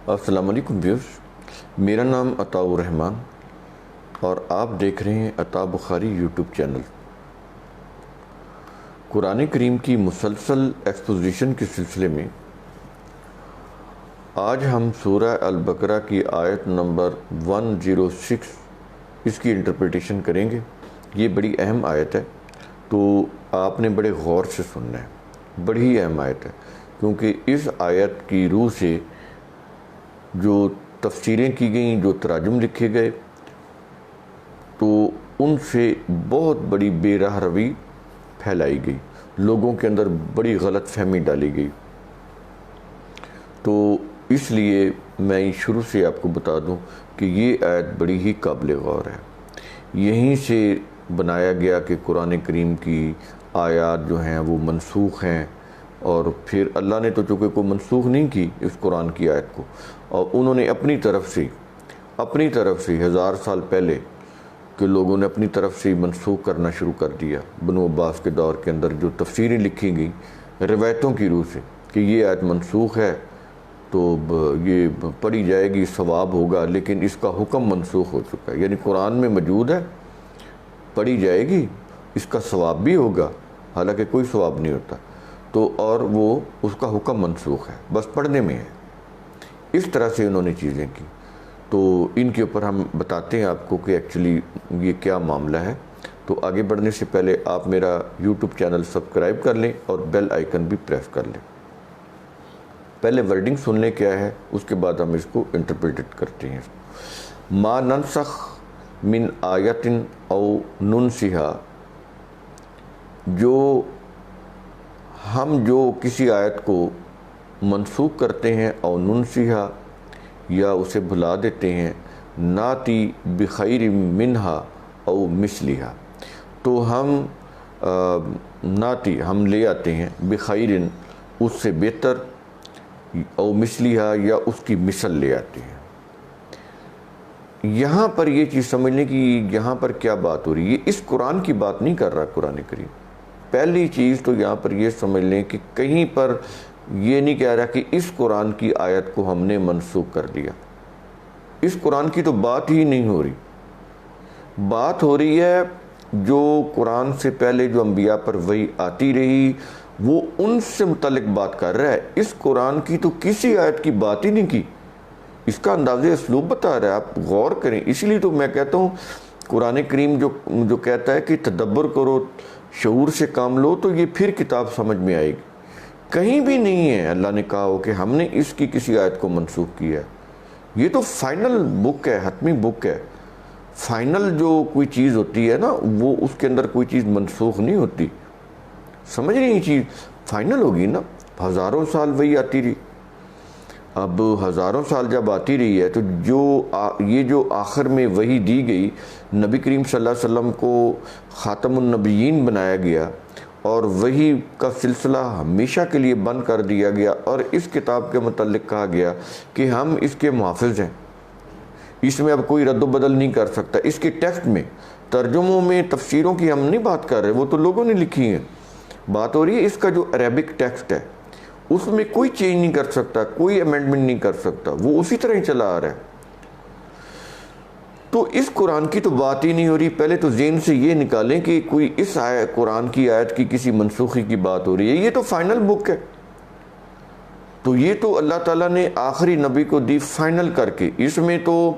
السلام علیکم ویورز، میرا نام عطاء الرحمن اور آپ دیکھ رہے ہیں عطاء بخاری یوٹیوب چینل۔ قرآن کریم کی مسلسل ایکسپوزیشن کے سلسلے میں آج ہم سورہ البقرہ کی آیت نمبر 106 اس کی انٹرپریٹیشن کریں گے۔ یہ بڑی اہم آیت ہے، تو آپ نے بڑے غور سے سننا ہے۔ بڑی ہی اہم آیت ہے کیونکہ اس آیت کی روح سے جو تفسیریں کی گئیں، جو تراجم لکھے گئے، تو ان سے بہت بڑی بے راہ روی پھیلائی گئی، لوگوں کے اندر بڑی غلط فہمی ڈالی گئی۔ تو اس لیے میں شروع سے آپ کو بتا دوں کہ یہ آیت بڑی ہی قابل غور ہے۔ یہیں سے بنایا گیا کہ قرآن کریم کی آیات جو ہیں وہ منسوخ ہیں، اور پھر اللہ نے تو چونکہ کوئی منسوخ نہیں کی اس قرآن کی آیت کو، اور انہوں نے اپنی طرف سے 1000 سال پہلے کہ لوگوں نے اپنی طرف سے منسوخ کرنا شروع کر دیا۔ بنو عباس کے دور کے اندر جو تفسیریں لکھی گئیں روایتوں کی روح سے کہ یہ آیت منسوخ ہے تو یہ پڑھی جائے گی، ثواب ہوگا، لیکن اس کا حکم منسوخ ہو چکا ہے۔ یعنی قرآن میں موجود ہے، پڑھی جائے گی، اس کا ثواب بھی ہوگا، حالانکہ کوئی ثواب نہیں ہوتا، تو اور وہ اس کا حکم منسوخ ہے، بس پڑھنے میں ہے۔ اس طرح سے انہوں نے چیزیں کی، تو ان کے اوپر ہم بتاتے ہیں آپ کو کہ ایکچولی یہ کیا معاملہ ہے۔ تو آگے بڑھنے سے پہلے آپ میرا یوٹیوب چینل سبسکرائب کر لیں اور بیل آئیکن بھی پریس کر لیں۔ پہلے ورڈنگ سن لیں کیا ہے، اس کے بعد ہم اس کو انٹرپریٹ کرتے ہیں۔ ما ننسخ من آیت او ننسہا، ہم جو کسی آیت کو منسوخ کرتے ہیں، او ننسہا یا اسے بھلا دیتے ہیں، ناتی بخیر منہا او مثلہا، تو ہم لے آتے ہیں بخیر، اس سے بہتر، او مثلہا یا اس کی مثل لے آتے ہیں۔ یہاں پر یہ چیز سمجھ لیں کہ یہاں پر کیا بات ہو رہی ہے۔ یہ اس قرآن کی بات نہیں کر رہا قرآن کریم۔ پہلی چیز تو یہاں پر یہ سمجھ لیں کہ کہیں پر یہ نہیں کہہ رہا کہ اس قرآن کی آیت کو ہم نے منسوخ کر دیا۔ اس قرآن کی تو بات ہی نہیں ہو رہی۔ بات ہو رہی ہے جو قرآن سے پہلے جو انبیاء پر وحی آتی رہی، وہ ان سے متعلق بات کر رہا ہے۔ اس قرآن کی تو کسی آیت کی بات ہی نہیں کی۔ اس کا انداز اسلوب بتا رہا ہے، آپ غور کریں۔ اسی لیے تو میں کہتا ہوں قرآن کریم جو کہتا ہے کہ تدبر کرو، شعور سے کام لو، تو یہ پھر کتاب سمجھ میں آئے گی۔ کہیں بھی نہیں ہے اللہ نے کہا ہو کہ ہم نے اس کی کسی آیت کو منسوخ کیا ہے۔ یہ تو فائنل بک ہے، حتمی بک ہے۔ فائنل جو کوئی چیز ہوتی ہے نا، وہ اس کے اندر کوئی چیز منسوخ نہیں ہوتی۔ سمجھ رہی یہ چیز فائنل ہوگی نا۔ ہزاروں سال وہی آتی رہی، اب ہزاروں سال جب آتی رہی ہے تو یہ جو آخر میں وحی دی گئی، نبی کریم صلی اللہ علیہ وسلم کو خاتم النبیین بنایا گیا، اور وحی کا سلسلہ ہمیشہ کے لیے بند کر دیا گیا، اور اس کتاب کے متعلق کہا گیا کہ ہم اس کے محافظ ہیں، اس میں اب کوئی رد و بدل نہیں کر سکتا۔ اس کے ٹیکسٹ میں، ترجموں میں، تفسیروں کی ہم نہیں بات کر رہے، وہ تو لوگوں نے لکھی ہیں۔ بات ہو رہی ہے اس کا جو عربک ٹیکسٹ ہے، اس میں کوئی چینج نہیں کر سکتا، کوئی امینڈمنٹ نہیں کر سکتا، وہ اسی طرح ہی چلا آ رہا ہے۔ تو اس قرآن کی تو بات ہی نہیں ہو رہی۔ پہلے تو ذہن سے یہ نکالیں کہ کوئی اس قرآن کی آیت کی کسی منسوخی کی بات ہو رہی ہے۔ یہ تو فائنل بک ہے، تو یہ تو اللہ تعالیٰ نے آخری نبی کو دی فائنل کر کے۔ اس میں تو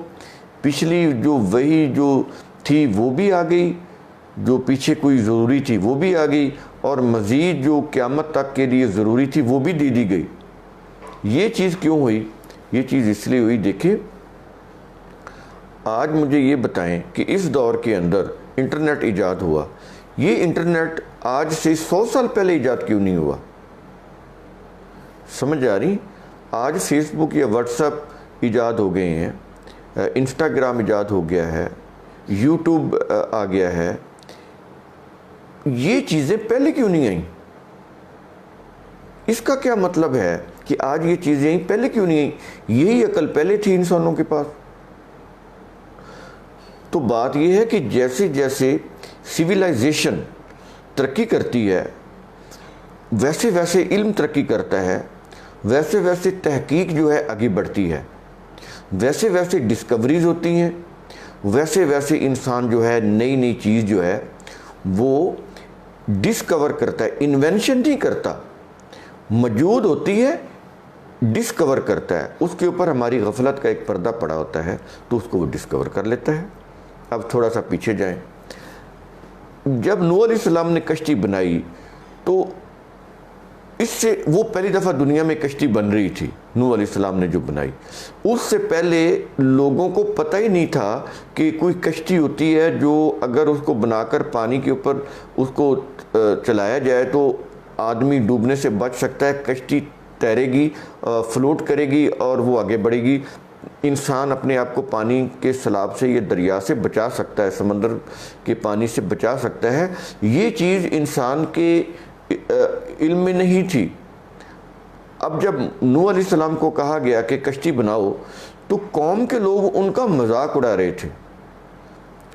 پچھلی جو وحی جو تھی وہ بھی آ گئی، جو پیچھے کوئی ضروری تھی وہ بھی آ گئی، اور مزید جو قیامت تک کے لیے ضروری تھی وہ بھی دے دی گئی۔ یہ چیز کیوں ہوئی؟ یہ چیز اس لیے ہوئی، دیکھیں آج مجھے یہ بتائیں کہ اس دور کے اندر انٹرنیٹ ایجاد ہوا، یہ انٹرنیٹ آج سے 100 سال پہلے ایجاد کیوں نہیں ہوا؟ سمجھ آ رہی؟ آج فیس بک یا واٹس ایپ ایجاد ہو گئے ہیں، انسٹاگرام ایجاد ہو گیا ہے، یوٹیوب آ گیا ہے، یہ چیزیں پہلے کیوں نہیں آئیں؟ اس کا کیا مطلب ہے کہ آج یہ چیزیں پہلے کیوں نہیں آئیں؟ یہی عقل پہلے تھی انسانوں کے پاس۔ تو بات یہ ہے کہ جیسے جیسے سویلائزیشن ترقی کرتی ہے، ویسے ویسے علم ترقی کرتا ہے، ویسے ویسے تحقیق جو ہے آگے بڑھتی ہے، ویسے ویسے ڈسکوریز ہوتی ہیں، ویسے ویسے انسان جو ہے نئی نئی چیز جو ہے وہ ڈسکور کرتا ہے، انوینشن نہیں کرتا، موجود ہوتی ہے ڈسکور کرتا ہے، اس کے اوپر ہماری غفلت کا ایک پردہ پڑا ہوتا ہے تو اس کو وہ ڈسکور کر لیتا ہے۔ اب تھوڑا سا پیچھے جائیں، جب نوح علیہ السلام نے کشتی بنائی تو اس سے وہ پہلی دفعہ دنیا میں کشتی بن رہی تھی، نوح علیہ السلام نے جو بنائی، اس سے پہلے لوگوں کو پتہ ہی نہیں تھا کہ کوئی کشتی ہوتی ہے جو اگر اس کو بنا کر پانی کے اوپر اس کو چلایا جائے تو آدمی ڈوبنے سے بچ سکتا ہے، کشتی تیرے گی، فلوٹ کرے گی اور وہ آگے بڑھے گی، انسان اپنے آپ کو پانی کے سیلاب سے یا دریا سے بچا سکتا ہے، سمندر کے پانی سے بچا سکتا ہے۔ یہ چیز انسان کے علم میں نہیں تھی۔ اب جب نوح علیہ السلام کو کہا گیا کہ کشتی بناؤ تو قوم کے لوگ ان کا مذاق اڑا رہے تھے۔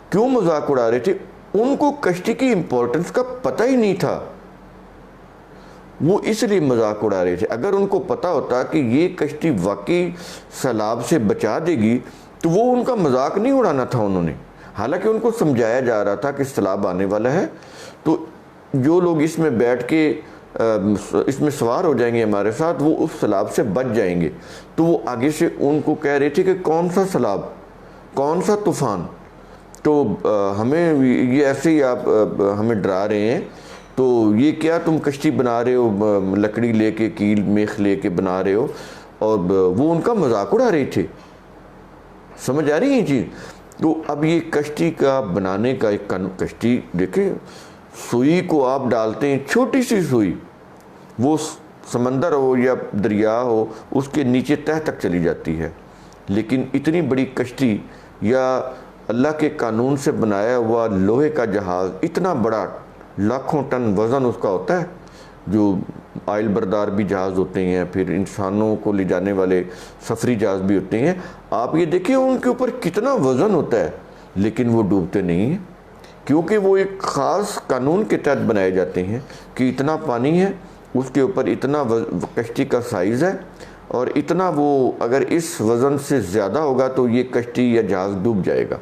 کیوں مذاق اڑا رہے تھے؟ ان کو کشتی کی امپورٹنس کا پتہ ہی نہیں تھا، وہ اس لیے مذاق اڑا رہے تھے۔ اگر ان کو پتہ ہوتا کہ یہ کشتی واقعی سیلاب سے بچا دے گی تو وہ ان کا مذاق نہیں اڑانا تھا انہوں نے، حالانکہ ان کو سمجھایا جا رہا تھا کہ سیلاب آنے والا ہے، تو جو لوگ اس میں بیٹھ کے اس میں سوار ہو جائیں گے ہمارے ساتھ وہ اس سیلاب سے بچ جائیں گے۔ تو وہ آگے سے ان کو کہہ رہے تھے کہ کون سا سیلاب، کون سا طوفان، تو ہمیں یہ ایسے ہی آپ ہمیں ڈرا رہے ہیں، تو یہ کیا تم کشتی بنا رہے ہو، لکڑی لے کے، کیل میخ لے کے بنا رہے ہو، اور وہ ان کا مذاق اڑا رہے تھے۔ سمجھ آ رہی ہے یہ چیز؟ تو اب یہ کشتی کا بنانے کا ایک کشتی دیکھیں، سوئی کو آپ ڈالتے ہیں، چھوٹی سی سوئی، وہ سمندر ہو یا دریا ہو اس کے نیچے تہ تک چلی جاتی ہے، لیکن اتنی بڑی کشتی یا اللہ کے قانون سے بنایا ہوا لوہے کا جہاز، اتنا بڑا، لاکھوں ٹن وزن اس کا ہوتا ہے، جو آئل بردار بھی جہاز ہوتے ہیں، پھر انسانوں کو لے جانے والے سفری جہاز بھی ہوتے ہیں، آپ یہ دیکھیں ان کے اوپر کتنا وزن ہوتا ہے، لیکن وہ ڈوبتے نہیں ہیں، کیونکہ وہ ایک خاص قانون کے تحت بنائے جاتے ہیں کہ اتنا پانی ہے، اس کے اوپر اتنا کشتی کا سائز ہے، اور اتنا وہ اگر اس وزن سے زیادہ ہوگا تو یہ کشتی یا جہاز ڈوب جائے گا،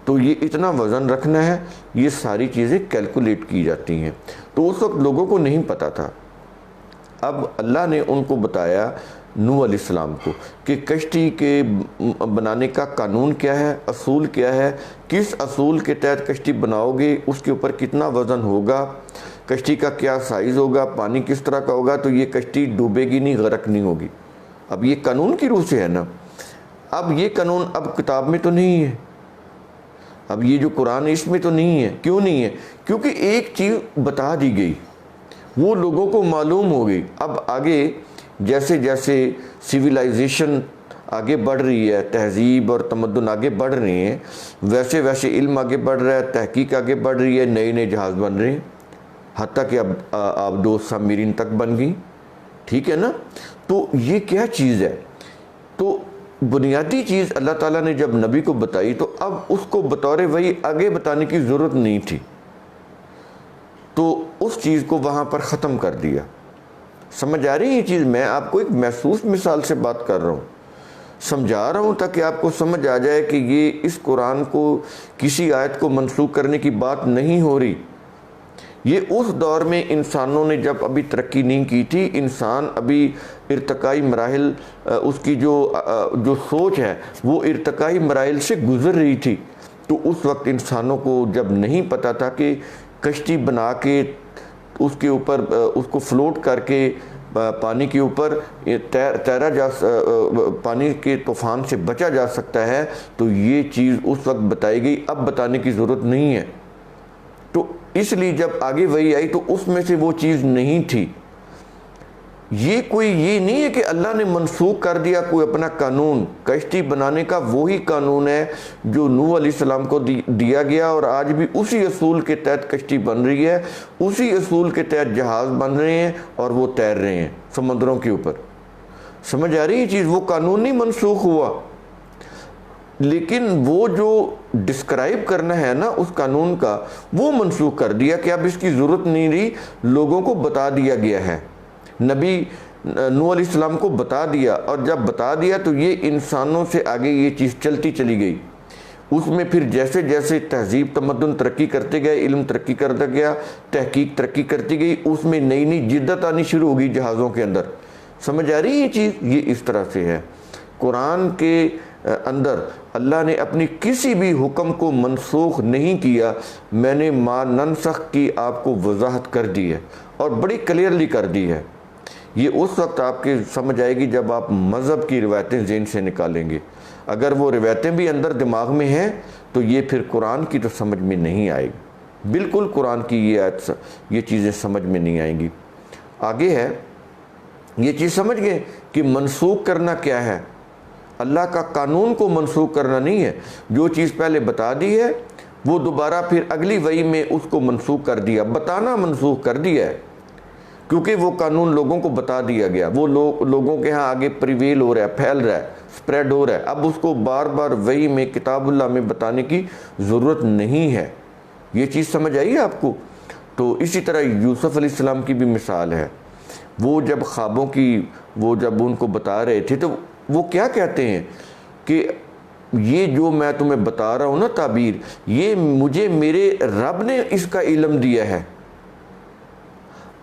تو یہ اتنا وزن رکھنا ہے، یہ ساری چیزیں کیلکولیٹ کی جاتی ہیں۔ تو اس وقت لوگوں کو نہیں پتہ تھا۔ اب اللہ نے ان کو بتایا، نوح علیہ السلام کو، کہ کشتی کے بنانے کا قانون کیا ہے، اصول کیا ہے، کس اصول کے تحت کشتی بناؤ گے، اس کے اوپر کتنا وزن ہوگا، کشتی کا کیا سائز ہوگا، پانی کس طرح کا ہوگا، تو یہ کشتی ڈوبے گی نہیں، غرق نہیں ہوگی۔ اب یہ قانون کی روح سے ہے نا۔ اب یہ قانون اب کتاب میں تو نہیں ہے، اب یہ جو قرآن ہے اس میں تو نہیں ہے۔ کیوں نہیں ہے؟ کیونکہ ایک چیز بتا دی گئی، وہ لوگوں کو معلوم ہو گئی۔ اب آگے جیسے جیسے سیویلائزیشن آگے بڑھ رہی ہے، تہذیب اور تمدن آگے بڑھ رہے ہیں، ویسے ویسے علم آگے بڑھ رہا ہے، تحقیق آگے بڑھ رہی ہے، نئے نئے جہاز بن رہے ہیں، حتیٰ کہ اب آبدوز سبمرین تک بن گئی، ٹھیک ہے نا۔ تو یہ کیا چیز ہے؟ تو بنیادی چیز اللہ تعالیٰ نے جب نبی کو بتائی تو اب اس کو بطور وحی آگے بتانے کی ضرورت نہیں تھی، تو اس چیز کو وہاں پر ختم کر دیا۔ سمجھ آ رہی ہے یہ چیز؟ میں آپ کو ایک محسوس مثال سے بات کر رہا ہوں، سمجھا رہا ہوں تاکہ آپ کو سمجھ آ جائے کہ یہ اس قرآن کو کسی آیت کو منسوخ کرنے کی بات نہیں ہو رہی۔ یہ اس دور میں انسانوں نے جب ابھی ترقی نہیں کی تھی، انسان ابھی ارتقائی مراحل، اس کی جو سوچ ہے وہ ارتقائی مراحل سے گزر رہی تھی، تو اس وقت انسانوں کو جب نہیں پتہ تھا کہ کشتی بنا کے اس کے اوپر اس کو فلوٹ کر کے پانی کے اوپر تیرا جا، پانی کے طوفان سے بچا جا سکتا ہے، تو یہ چیز اس وقت بتائی گئی، اب بتانے کی ضرورت نہیں ہے۔ تو اس لیے جب آگے وحی آئی تو اس میں سے وہ چیز نہیں تھی۔ یہ کوئی یہ نہیں ہے کہ اللہ نے منسوخ کر دیا کوئی اپنا قانون، کشتی بنانے کا وہی قانون ہے جو نوح علیہ السلام کو دیا گیا، اور آج بھی اسی اصول کے تحت کشتی بن رہی ہے، اسی اصول کے تحت جہاز بن رہے ہیں اور وہ تیر رہے ہیں سمندروں کے اوپر۔ سمجھ آ رہی ہے چیز؟ وہ قانون نہیں منسوخ ہوا، لیکن وہ جو ڈسکرائب کرنا ہے نا اس قانون کا، وہ منسوخ کر دیا کہ اب اس کی ضرورت نہیں رہی، لوگوں کو بتا دیا گیا ہے۔ نبی نوح علیہ السلام کو بتا دیا، اور جب بتا دیا تو یہ انسانوں سے آگے یہ چیز چلتی چلی گئی۔ اس میں پھر جیسے جیسے تہذیب تمدن ترقی کرتے گئے، علم ترقی کرتا گیا، تحقیق ترقی کرتی گئی، اس میں نئی نئی جدت آنی شروع ہوگی جہازوں کے اندر۔ سمجھ آ رہی ہے یہ چیز؟ یہ اس طرح سے ہے۔ قرآن کے اندر اللہ نے اپنی کسی بھی حکم کو منسوخ نہیں کیا۔ میں نے ما ننسخ کی آپ کو وضاحت کر دی ہے، اور بڑی کلیئرلی کر دی ہے۔ یہ اس وقت آپ کے سمجھ آئے گی جب آپ مذہب کی روایتیں ذہن سے نکالیں گے۔ اگر وہ روایتیں بھی اندر دماغ میں ہیں تو یہ پھر قرآن کی تو سمجھ میں نہیں آئے گی، بالکل قرآن کی یہ چیزیں سمجھ میں نہیں آئیں گی۔ آگے ہے، یہ چیز سمجھ گئے کہ منسوخ کرنا کیا ہے؟ اللہ کا قانون کو منسوخ کرنا نہیں ہے۔ جو چیز پہلے بتا دی ہے وہ دوبارہ پھر اگلی وحی میں اس کو منسوخ کر دیا، بتانا منسوخ کر دیا ہے، کیونکہ وہ قانون لوگوں کو بتا دیا گیا، وہ لوگوں کے ہاں آگے پریویل ہو رہا ہے، پھیل رہا ہے، سپریڈ ہو رہا ہے۔ اب اس کو بار بار وحی میں، کتاب اللہ میں بتانے کی ضرورت نہیں ہے۔ یہ چیز سمجھ آئی آپ کو؟ تو اسی طرح یوسف علیہ السلام کی بھی مثال ہے۔ وہ جب خوابوں کی وہ جب ان کو بتا رہے تھے تو وہ کیا کہتے ہیں کہ یہ جو میں تمہیں بتا رہا ہوں نا تعبیر، یہ مجھے میرے رب نے اس کا علم دیا ہے۔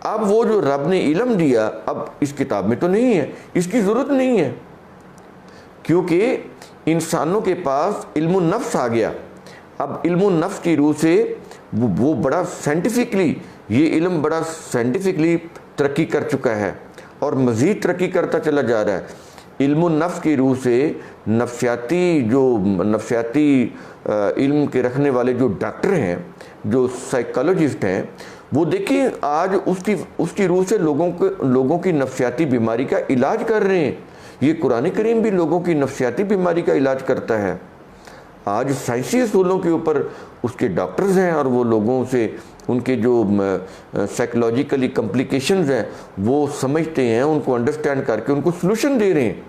اب وہ جو رب نے علم دیا اب اس کتاب میں تو نہیں ہے، اس کی ضرورت نہیں ہے، کیونکہ انسانوں کے پاس علم النفس آ گیا۔ اب علم النفس کی روح سے وہ بڑا سائنٹیفکلی، یہ علم بڑا سائنٹیفکلی ترقی کر چکا ہے اور مزید ترقی کرتا چلا جا رہا ہے۔ علم النفس کی روح سے نفسیاتی علم کے رکھنے والے جو ڈاکٹر ہیں، جو سائیکالوجسٹ ہیں، وہ دیکھیں آج اس کی روح سے لوگوں کی نفسیاتی بیماری کا علاج کر رہے ہیں۔ یہ قرآن کریم بھی لوگوں کی نفسیاتی بیماری کا علاج کرتا ہے۔ آج سائنسی اصولوں کے اوپر اس کے ڈاکٹرز ہیں، اور وہ لوگوں سے ان کے جو سائیکولوجیکلی کمپلیکیشنز ہیں وہ سمجھتے ہیں، ان کو انڈرسٹینڈ کر کے ان کو سلوشن دے رہے ہیں۔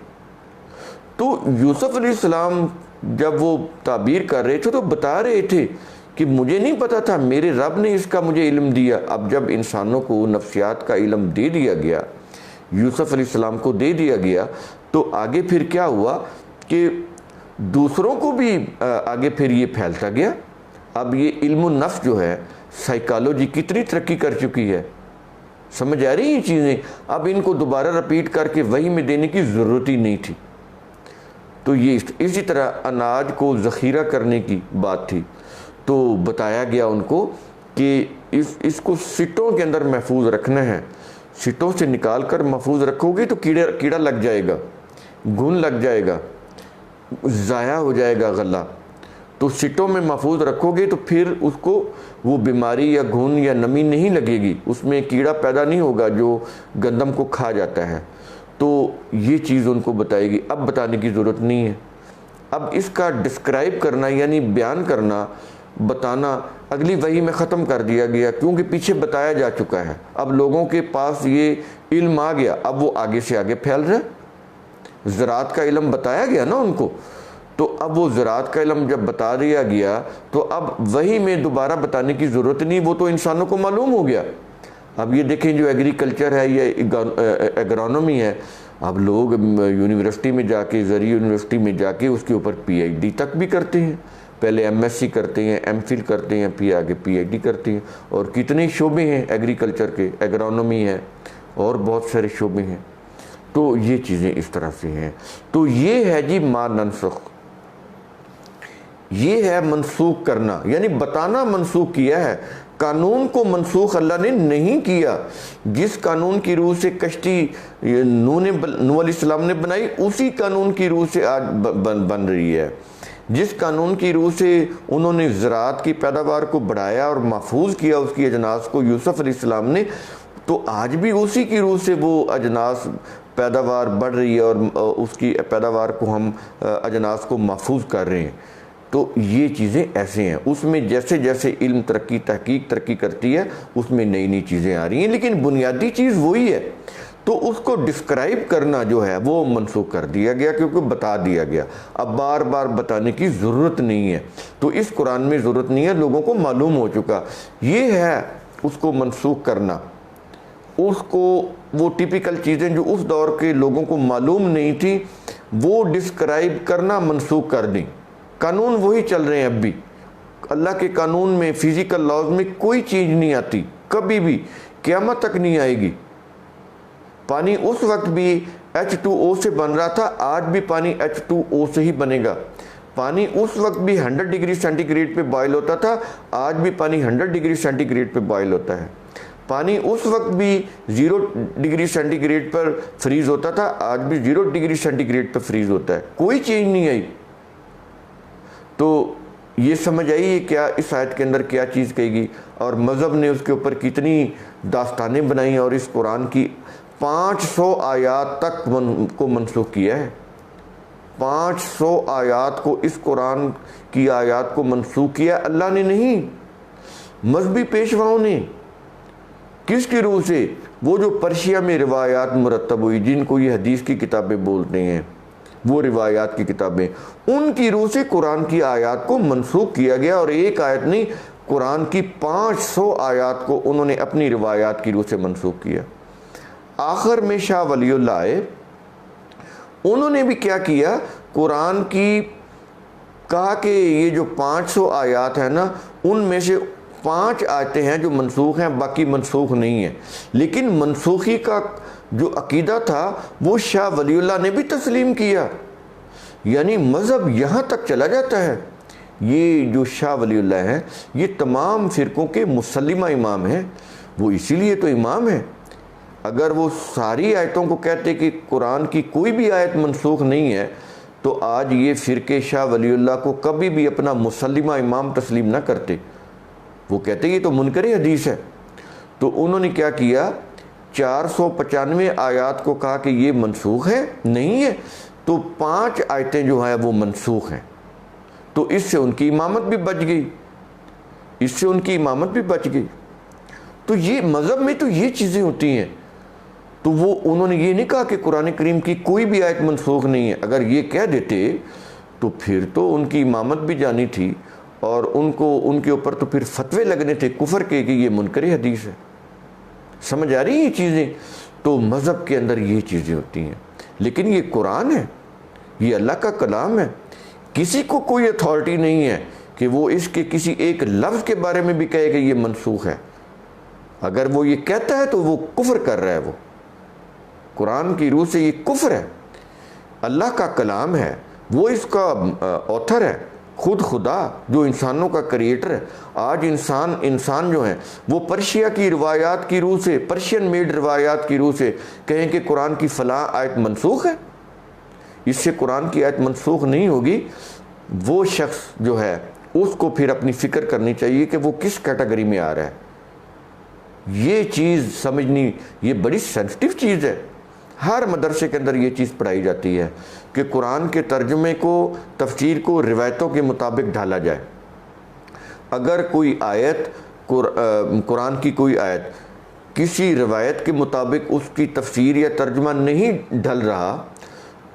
تو یوسف علیہ السلام جب وہ تعبیر کر رہے تھے تو بتا رہے تھے کہ مجھے نہیں پتا تھا، میرے رب نے اس کا مجھے علم دیا۔ اب جب انسانوں کو نفسیات کا علم دے دیا گیا، یوسف علیہ السلام کو دے دیا گیا، تو آگے پھر کیا ہوا کہ دوسروں کو بھی آگے پھر یہ پھیلتا گیا۔ اب یہ علم النفس جو ہے، سائیکالوجی کتنی ترقی کر چکی ہے، سمجھ آ رہی ہیں یہ چیزیں؟ اب ان کو دوبارہ رپیٹ کر کے وحی میں دینے کی ضرورت ہی نہیں تھی۔ تو یہ اسی طرح اناج کو ذخیرہ کرنے کی بات تھی، تو بتایا گیا ان کو کہ اس کو سٹوں کے اندر محفوظ رکھنا ہے۔ سٹوں سے نکال کر محفوظ رکھو گے تو کیڑا لگ جائے گا، گھن لگ جائے گا، ضائع ہو جائے گا غلہ۔ تو سٹوں میں محفوظ رکھو گے تو پھر اس کو وہ بیماری یا گھن یا نمی نہیں لگے گی، اس میں کیڑا پیدا نہیں ہوگا جو گندم کو کھا جاتا ہے۔ تو یہ چیز ان کو بتائے گی، اب بتانے کی ضرورت نہیں ہے۔ اب اس کا ڈسکرائب کرنا یعنی بیان کرنا، بتانا اگلی وحی میں ختم کر دیا گیا، کیونکہ پیچھے بتایا جا چکا ہے۔ اب لوگوں کے پاس یہ علم آ گیا، اب وہ آگے سے آگے پھیل رہا ہے۔ زراعت کا علم بتایا گیا نا ان کو، تو اب وہ زراعت کا علم جب بتا دیا گیا تو اب وحی میں دوبارہ بتانے کی ضرورت نہیں، وہ تو انسانوں کو معلوم ہو گیا۔ اب یہ دیکھیں جو ایگریکلچر ہے یا ایگرونومی ہے، اب لوگ یونیورسٹی میں جا کے، زرعی یونیورسٹی میں جا کے اس کے اوپر پی ایچ ڈی تک بھی کرتے ہیں، پہلے ایم ایس سی کرتے ہیں، ایم فل کرتے ہیں، پھر آگے پی ایچ ڈی کرتے ہیں، اور کتنے شعبے ہیں ایگریکلچر کے، ایگرونومی ہے اور بہت سارے شعبے ہیں۔ تو یہ چیزیں اس طرح سے ہیں۔ تو یہ ہے جی ما ننسخ، یہ ہے منسوخ کرنا، یعنی بتانا منسوخ کیا ہے۔ قانون کو منسوخ اللہ نے نہیں کیا۔ جس قانون کی روح سے کشتی نوح علیہ السلام نے بنائی، اسی قانون کی روح سے آج بن رہی ہے۔ جس قانون کی روح سے انہوں نے زراعت کی پیداوار کو بڑھایا اور محفوظ کیا اس کی اجناس کو یوسف علیہ السلام نے، تو آج بھی اسی کی روح سے وہ اجناس پیداوار بڑھ رہی ہے، اور اس کی پیداوار کو ہم اجناس کو محفوظ کر رہے ہیں۔ تو یہ چیزیں ایسے ہیں، اس میں جیسے جیسے علم ترقی، تحقیق ترقی کرتی ہے، اس میں نئی نئی چیزیں آ رہی ہیں، لیکن بنیادی چیز وہی ہے۔ تو اس کو ڈسکرائب کرنا جو ہے وہ منسوخ کر دیا گیا، کیونکہ بتا دیا گیا، اب بار بار بتانے کی ضرورت نہیں ہے۔ تو اس قرآن میں ضرورت نہیں ہے، لوگوں کو معلوم ہو چکا۔ یہ ہے اس کو منسوخ کرنا۔ اس کو وہ ٹپیکل چیزیں جو اس دور کے لوگوں کو معلوم نہیں تھی وہ ڈسکرائب کرنا منسوخ کر دیں. قانون وہی چل رہے ہیں اب بھی. اللہ کے قانون میں فزیکل لاز میں کوئی چیز نہیں آتی, کبھی بھی, قیامت تک نہیں آئے گی. پانی اس وقت بھی H2O سے بن رہا تھا, آج بھی پانی H2O سے ہی بنے گا. پانی اس وقت بھی 100 ڈگری سینٹی گریڈ پہ بوائل ہوتا تھا, آج بھی پانی 100 ڈگری سینٹی گریڈ پہ بوائل ہوتا ہے. پانی اس وقت بھی 0 ڈگری سینٹی گریڈ پر فریز ہوتا تھا, آج بھی 0 ڈگری سینٹی گریڈ پر فریز ہوتا ہے. کوئی چینج نہیں آئی. تو یہ سمجھ آئی کیا اس آیت کے اندر کیا چیز کہے گی, اور مذہب نے اس کے اوپر کتنی داستانیں بنائی اور اس قرآن کی 500 آیات تک کو منسوخ کیا ہے. 500 آیات کو, اس قرآن کی آیات کو منسوخ کیا اللہ نے نہیں, مذہبی پیشواؤں نے. کس کی روح سے؟ وہ جو پرشیا میں روایات مرتب ہوئی, جن کو یہ حدیث کی کتابیں بولتے ہیں, وہ روایات کی کتابیں, ان کی روح سے قرآن کی آیات کو منسوخ کیا گیا. اور ایک آیت نہیں, قرآن کی 500 آیات کو انہوں نے اپنی روایات کی روح سے منسوخ کیا. آخر میں شاہ ولی اللہ آئے, انہوں نے بھی کیا کیا, قرآن کی کہا کہ یہ جو 500 آیات ہیں نا, ان میں سے 5 آیتیں ہیں جو منسوخ ہیں, باقی منسوخ نہیں ہیں. لیکن منسوخی کا جو عقیدہ تھا وہ شاہ ولی اللہ نے بھی تسلیم کیا. یعنی مذہب یہاں تک چلا جاتا ہے. یہ جو شاہ ولی اللہ ہیں یہ تمام فرقوں کے مسلمہ امام ہیں. وہ اسی لیے تو امام ہیں. اگر وہ ساری آیتوں کو کہتے کہ قرآن کی کوئی بھی آیت منسوخ نہیں ہے, تو آج یہ فرقے شاہ ولی اللہ کو کبھی بھی اپنا مسلمہ امام تسلیم نہ کرتے. وہ کہتے یہ تو منکر حدیث ہے. تو انہوں نے کیا کیا, 495 آیات کو کہا کہ یہ منسوخ ہے, نہیں ہے, تو 5 آیتیں جو ہیں وہ منسوخ ہیں. تو اس سے ان کی امامت بھی بچ گئی, اس سے ان کی امامت بھی بچ گئی. تو یہ مذہب میں تو یہ چیزیں ہوتی ہیں. تو وہ انہوں نے یہ نہیں کہا کہ قرآن کریم کی کوئی بھی آیت منسوخ نہیں ہے. اگر یہ کہہ دیتے تو پھر تو ان کی امامت بھی جانی تھی, اور ان کے اوپر تو پھر فتوے لگنے تھے کفر کے کہ یہ منکر حدیث ہے. سمجھ آ رہی ہیں یہ چیزیں؟ تو مذہب کے اندر یہ چیزیں ہوتی ہیں. لیکن یہ قرآن ہے, یہ اللہ کا کلام ہے. کسی کو کوئی اتھارٹی نہیں ہے کہ وہ اس کے کسی ایک لفظ کے بارے میں بھی کہے کہ یہ منسوخ ہے. اگر وہ یہ کہتا ہے تو وہ کفر کر رہا ہے. وہ قرآن کی روح سے یہ کفر ہے. اللہ کا کلام ہے, وہ اس کا آتھر ہے, خود خدا جو انسانوں کا کریٹر ہے. آج انسان جو ہیں وہ پرشیا کی روایات کی روح سے, پرشین میڈ روایات کی روح سے کہیں کہ قرآن کی فلاں آیت منسوخ ہے. اس سے قرآن کی آیت منسوخ نہیں ہوگی. وہ شخص جو ہے اس کو پھر اپنی فکر کرنی چاہیے کہ وہ کس کیٹیگری میں آ رہا ہے. یہ چیز سمجھنی, یہ بڑی سینسٹیو چیز ہے. ہر مدرسے کے اندر یہ چیز پڑھائی جاتی ہے کہ قرآن کے ترجمے کو, تفسیر کو روایتوں کے مطابق ڈھالا جائے. اگر کوئی آیت, قرآن کی کوئی آیت کسی روایت کے مطابق اس کی تفسیر یا ترجمہ نہیں ڈھل رہا,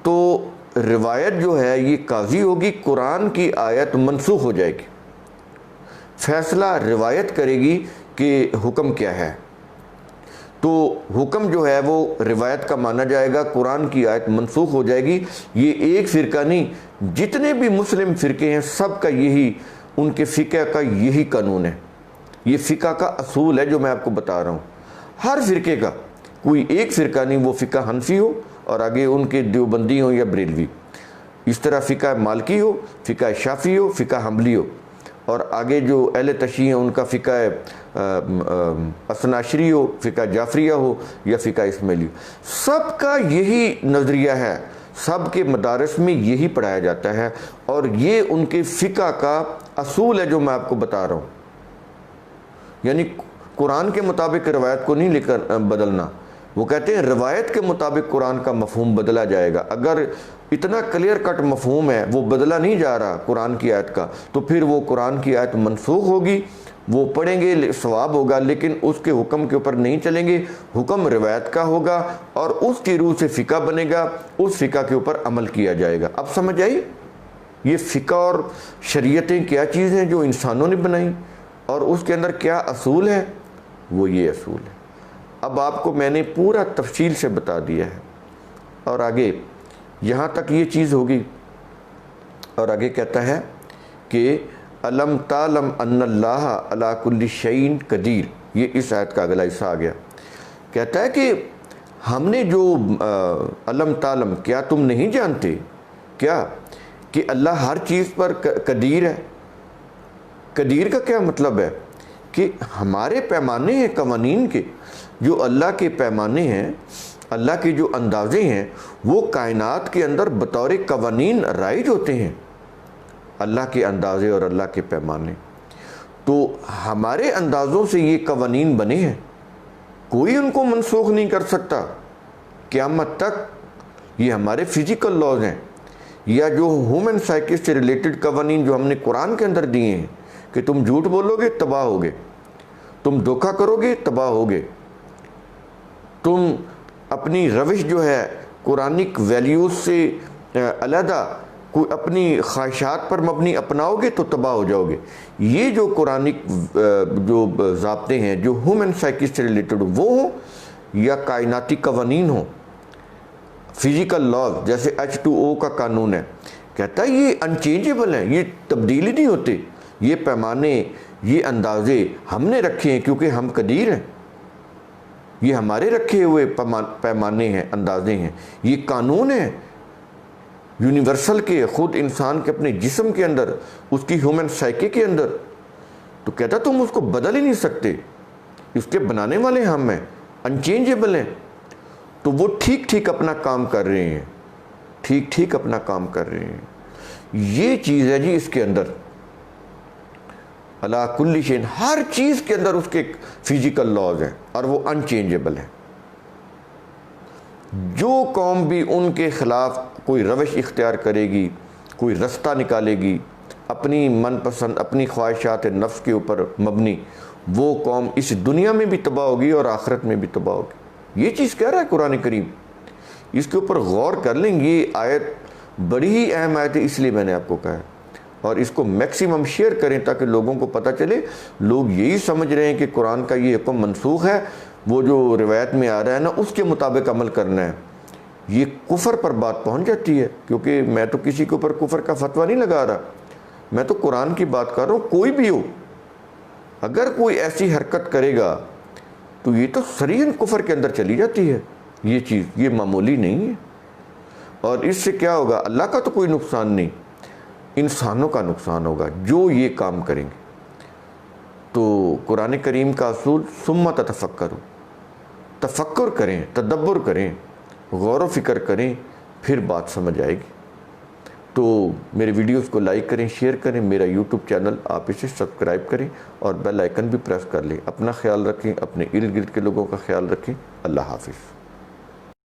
تو روایت جو ہے یہ قاضی ہوگی, قرآن کی آیت منسوخ ہو جائے گی. فیصلہ روایت کرے گی کہ حکم کیا ہے. تو حکم جو ہے وہ روایت کا مانا جائے گا, قرآن کی آیت منسوخ ہو جائے گی. یہ ایک فرقہ نہیں, جتنے بھی مسلم فرقے ہیں سب کا یہی, ان کے فقہ کا یہی قانون ہے. یہ فقہ کا اصول ہے جو میں آپ کو بتا رہا ہوں. ہر فرقے کا, کوئی ایک فرقہ نہیں, وہ فقہ حنفی ہو اور آگے ان کے دیوبندی ہو یا بریلوی, اس طرح فقہ مالکی ہو, فقہ شافعی ہو, فقہ حنبلی ہو, اور آگے جو اہل تشیع ہیں ان کا فقہ اثناعشری ہو, فقہ جعفریہ ہو یا فقہ اسماعیلی. سب کا یہی نظریہ ہے, سب کے مدارس میں یہی پڑھایا جاتا ہے, اور یہ ان کے فقہ کا اصول ہے جو میں آپ کو بتا رہا ہوں. یعنی قرآن کے مطابق روایت کو نہیں لے کر بدلنا. وہ کہتے ہیں روایت کے مطابق قرآن کا مفہوم بدلا جائے گا. اگر اتنا کلیئر کٹ مفہوم ہے, وہ بدلا نہیں جا رہا قرآن کی آیت کا, تو پھر وہ قرآن کی آیت منسوخ ہوگی. وہ پڑھیں گے ثواب ہوگا, لیکن اس کے حکم کے اوپر نہیں چلیں گے. حکم روایت کا ہوگا اور اس کی روح سے فقہ بنے گا, اس فقہ کے اوپر عمل کیا جائے گا. اب سمجھ آئی یہ فقہ اور شریعتیں کیا چیز ہیں جو انسانوں نے بنائی, اور اس کے اندر کیا اصول ہے. وہ یہ اصول ہے. اب آپ کو میں نے پورا تفصیل سے بتا دیا ہے، اور آگے یہاں تک یہ چیز ہوگی، اور آگے کہتا ہے کہ الم تعلم ان اللہ علی کل شیء قدیر، یہ اس آیت کا اگلا حصہ آ گیا۔ کہتا ہے کہ ہم نے جو الم تعلم، کیا تم نہیں جانتے کیا کہ اللہ ہر چیز پر قدیر ہے؟ قدیر کا کیا مطلب ہے؟ کہ ہمارے پیمانے ہیں قوانین کے، جو اللہ کے پیمانے ہیں، اللہ کے جو اندازے ہیں، وہ کائنات کے اندر بطور قوانین رائج ہوتے ہیں، اللہ کے اندازے اور اللہ کے پیمانے۔ تو ہمارے اندازوں سے یہ قوانین بنے ہیں، کوئی ان کو منسوخ نہیں کر سکتا قیامت تک۔ یہ ہمارے فزیکل لاز ہیں، یا جو ہیومن سائیکی سے ریلیٹڈ قوانین جو ہم نے قرآن کے اندر دیے ہیں کہ تم جھوٹ بولو گے تباہ ہوگے، تم دھوکہ کرو گے تباہ ہوگے، تم اپنی روش جو ہے قرآنک ویلیوز سے علیحدہ کوئی اپنی خواہشات پر مبنی اپناؤ گے تو تباہ ہو جاؤ گے۔ یہ جو قرآنک جو ضابطے ہیں جو ہیومن سائیکی سے ریلیٹڈ وہ ہوں یا کائناتی قوانین ہوں، فزیکل لاز جیسے H2O کا قانون ہے، کہتا ہے یہ انچینجیبل ہیں، یہ تبدیلی نہیں ہوتے، یہ پیمانے، یہ اندازے ہم نے رکھے ہیں کیونکہ ہم قدیر ہیں، یہ ہمارے رکھے ہوئے پیمانے ہیں، اندازے ہیں، یہ قانون ہیں یونیورسل کے، خود انسان کے اپنے جسم کے اندر، اس کی ہیومن سائیکی کے اندر۔ تو کہتا تم اس کو بدل ہی نہیں سکتے، اس کے بنانے والے ہم ہیں، انچینجیبل ہیں۔ تو وہ ٹھیک ٹھیک اپنا کام کر رہے ہیں، ٹھیک ٹھیک اپنا کام کر رہے ہیں۔ یہ چیز ہے جی اس کے اندر، اللہ کل شیء، ہر چیز کے اندر اس کے فزیکل لاز ہیں اور وہ انچینجیبل ہیں۔ جو قوم بھی ان کے خلاف کوئی روش اختیار کرے گی، کوئی رستہ نکالے گی اپنی من پسند، اپنی خواہشات نفس کے اوپر مبنی، وہ قوم اس دنیا میں بھی تباہ ہوگی اور آخرت میں بھی تباہ ہوگی۔ یہ چیز کہہ رہا ہے قرآن کریم، اس کے اوپر غور کر لیں۔ یہ آیت بڑی ہی اہم آیت ہے، اس لیے میں نے آپ کو کہا ہے، اور اس کو میکسیمم شیئر کریں تاکہ لوگوں کو پتہ چلے۔ لوگ یہی سمجھ رہے ہیں کہ قرآن کا یہ حکم منسوخ ہے، وہ جو روایت میں آ رہا ہے نا اس کے مطابق عمل کرنا ہے۔ یہ کفر پر بات پہنچ جاتی ہے، کیونکہ میں تو کسی کے اوپر کفر کا فتویٰ نہیں لگا رہا، میں تو قرآن کی بات کر رہا ہوں۔ کوئی بھی ہو، اگر کوئی ایسی حرکت کرے گا تو یہ تو صریحاً کفر کے اندر چلی جاتی ہے۔ یہ چیز یہ معمولی نہیں ہے، اور اس سے کیا ہوگا؟ اللہ کا تو کوئی نقصان نہیں، انسانوں کا نقصان ہوگا جو یہ کام کریں گے۔ تو قرآن کریم کا اصول ثم تتفکروا، تفکر کریں، تدبر کریں، غور و فکر کریں، پھر بات سمجھ آئے گی۔ تو میرے ویڈیوز کو لائک کریں، شیئر کریں، میرا یوٹیوب چینل آپ اسے سبسکرائب کریں اور بیل آئیکن بھی پریس کر لیں۔ اپنا خیال رکھیں، اپنے ارد گرد کے لوگوں کا خیال رکھیں۔ اللہ حافظ۔